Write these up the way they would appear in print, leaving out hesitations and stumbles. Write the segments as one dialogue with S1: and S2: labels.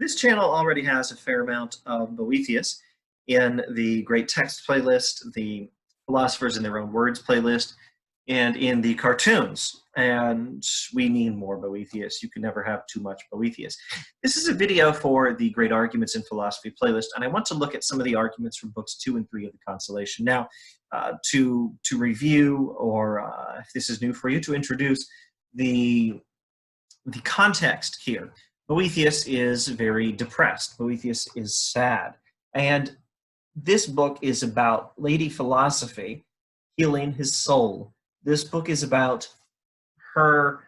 S1: This channel already has a fair amount of Boethius in the Great Text playlist, the Philosophers in Their Own Words playlist, and in the cartoons. And we need more Boethius. You can never have too much Boethius. This is a video for the Great Arguments in Philosophy playlist, and I want to look at some of the arguments from books 2 and 3 of the Consolation. Now, to review, or if this is new for you, to introduce the context here. Boethius is very depressed. Boethius is sad. And this book is about Lady Philosophy healing his soul. This book is about her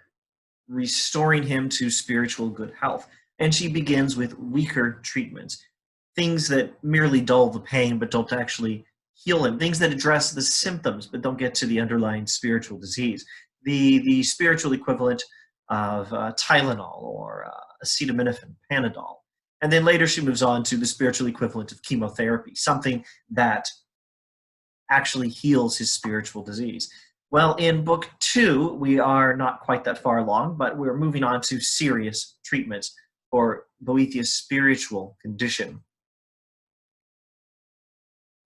S1: restoring him to spiritual good health. And she begins with weaker treatments, things that merely dull the pain but don't actually heal him, things that address the symptoms but don't get to the underlying spiritual disease. The spiritual equivalent of Tylenol or acetaminophen, Panadol. And then later she moves on to the spiritual equivalent of chemotherapy, something that actually heals his spiritual disease. Well, in book 2, we are not quite that far along, but we're moving on to serious treatments for Boethius' spiritual condition.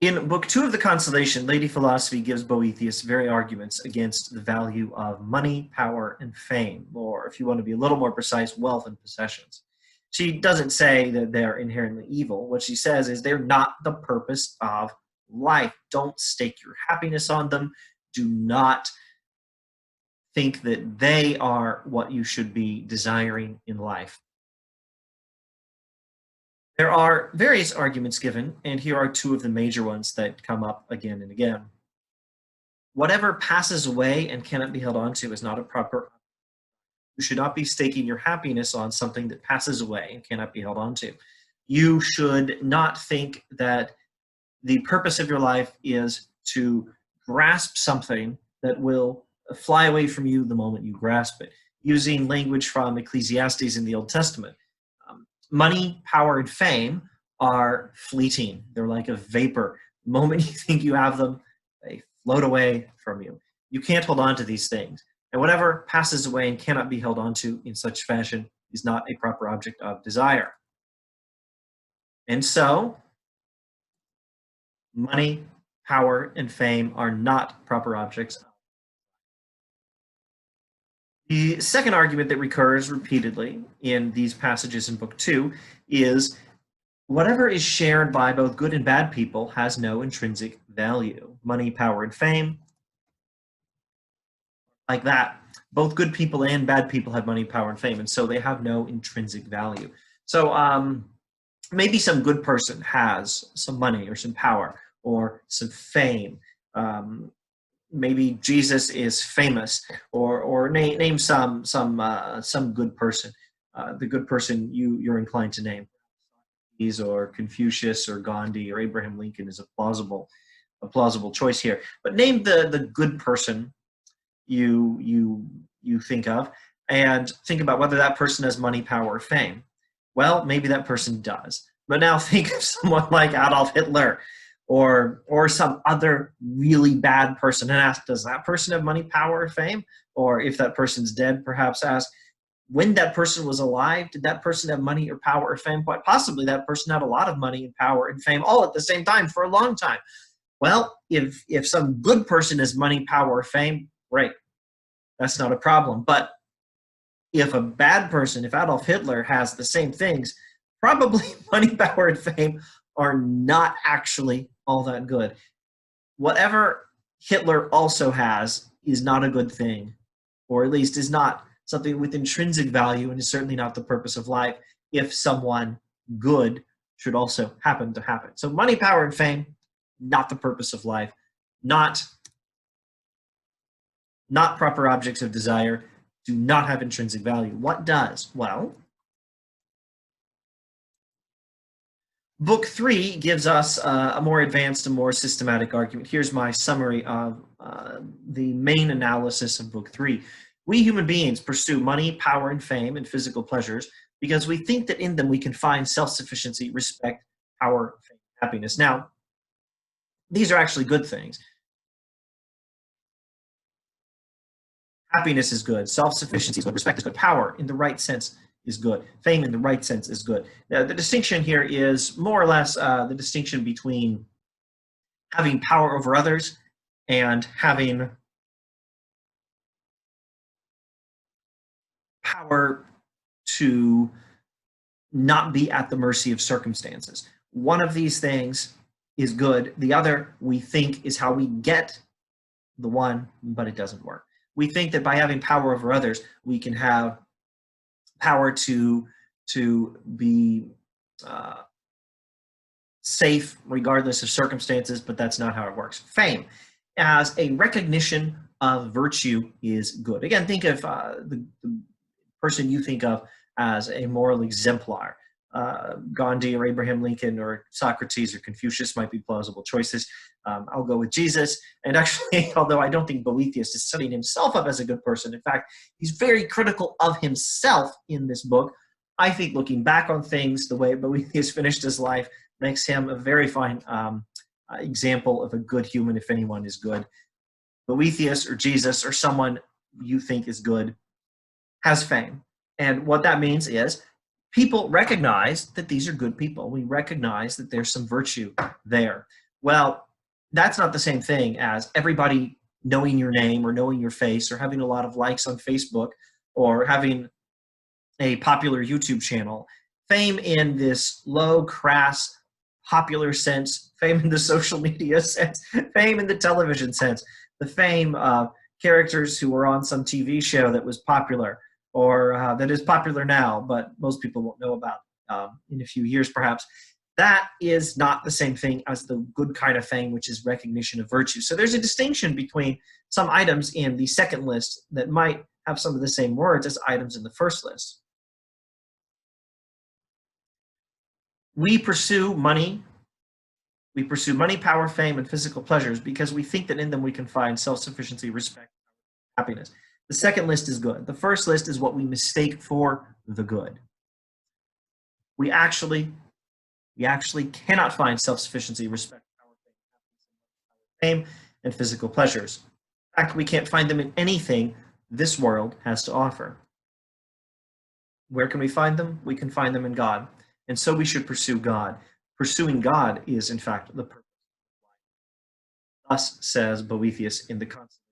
S1: In book 2 of the Consolation, Lady Philosophy gives Boethius very arguments against the value of money, power, and fame, or if you want to be a little more precise, wealth and possessions. She doesn't say that they're inherently evil. What she says is they're not the purpose of life. Don't stake your happiness on them. Do not think that they are what you should be desiring in life. There are various arguments given, and here are 2 of the major ones that come up again and again. Whatever passes away and cannot be held on to is not a proper. You should not be staking your happiness on something that passes away and cannot be held on to. You should not think that the purpose of your life is to grasp something that will fly away from you the moment you grasp it. Using language from Ecclesiastes in the Old Testament, money, power, and fame are fleeting. They're like a vapor. The moment you think you have them, they float away from you. You can't hold on to these things. And whatever passes away and cannot be held on to in such fashion is not a proper object of desire. And so, money, power, and fame are not proper objects. The second argument that recurs repeatedly in these passages in book 2 is whatever is shared by both good and bad people has no intrinsic value. Money, power, and fame, like that. Both good people and bad people have money, power, and fame, and so they have no intrinsic value. So maybe some good person has some money or some power or some fame. Maybe Jesus is famous, or name some good person, the good person you're inclined to name. Or Confucius or Gandhi or Abraham Lincoln is a plausible choice here. But name the good person you think of, and think about whether that person has money, power, or fame. Well, maybe that person does. But now think of someone like Adolf Hitler, or some other really bad person, and ask, does that person have money, power, or fame? Or if that person's dead, perhaps ask, when that person was alive, did that person have money or power or fame? Quite possibly that person had a lot of money and power and fame all at the same time for a long time. Well, if some good person has money, power, or fame, great. That's not a problem. But if a bad person, if Adolf Hitler has the same things, probably money, power, and fame are not actually all that good. Whatever Hitler also has is not a good thing, or at least is not something with intrinsic value, and is certainly not the purpose of life if someone good should also happen to happen. So money, power, and fame, not the purpose of life, not proper objects of desire, do not have intrinsic value. What does? Well, Book 3 gives us a more advanced and more systematic argument. Here's my summary of the main analysis of Book 3. We human beings pursue money, power, and fame and physical pleasures because we think that in them we can find self-sufficiency, respect, power, fame, happiness. Now, these are actually good things. Happiness is good, self-sufficiency is good, respect is good, power in the right sense is good. Fame in the right sense is good. Now, the distinction here is more or less the distinction between having power over others and having power to not be at the mercy of circumstances. One of these things is good. The other, we think, is how we get the one, but it doesn't work. We think that by having power over others, we can have power to be safe regardless of circumstances, but that's not how it works. Fame as a recognition of virtue is good. Again, think of the person you think of as a moral exemplar. Gandhi or Abraham Lincoln or Socrates or Confucius might be plausible choices. I'll go with Jesus. And actually, although I don't think Boethius is setting himself up as a good person, in fact, he's very critical of himself in this book. I think looking back on things, the way Boethius finished his life makes him a very fine example of a good human, if anyone is good. Boethius or Jesus or someone you think is good has fame. And what that means is people recognize that these are good people. We recognize that there's some virtue there. Well, that's not the same thing as everybody knowing your name or knowing your face or having a lot of likes on Facebook or having a popular YouTube channel. Fame in this low, crass, popular sense, fame in the social media sense, fame in the television sense, the fame of characters who were on some TV show that was popular or that is popular now, but most people won't know about in a few years perhaps. That is not the same thing as the good kind of fame, which is recognition of virtue. So there's a distinction between some items in the second list that might have some of the same words as items in the first list. We pursue money. We pursue money, power, fame, and physical pleasures because we think that in them we can find self-sufficiency, respect, happiness. The second list is good. The first list is what we mistake for the good. We actually cannot find self-sufficiency, respect, power, fame, and physical pleasures. In fact, we can't find them in anything this world has to offer. Where can we find them? We can find them in God. And so we should pursue God. Pursuing God is, in fact, the purpose of life. Thus says Boethius in the Consolation.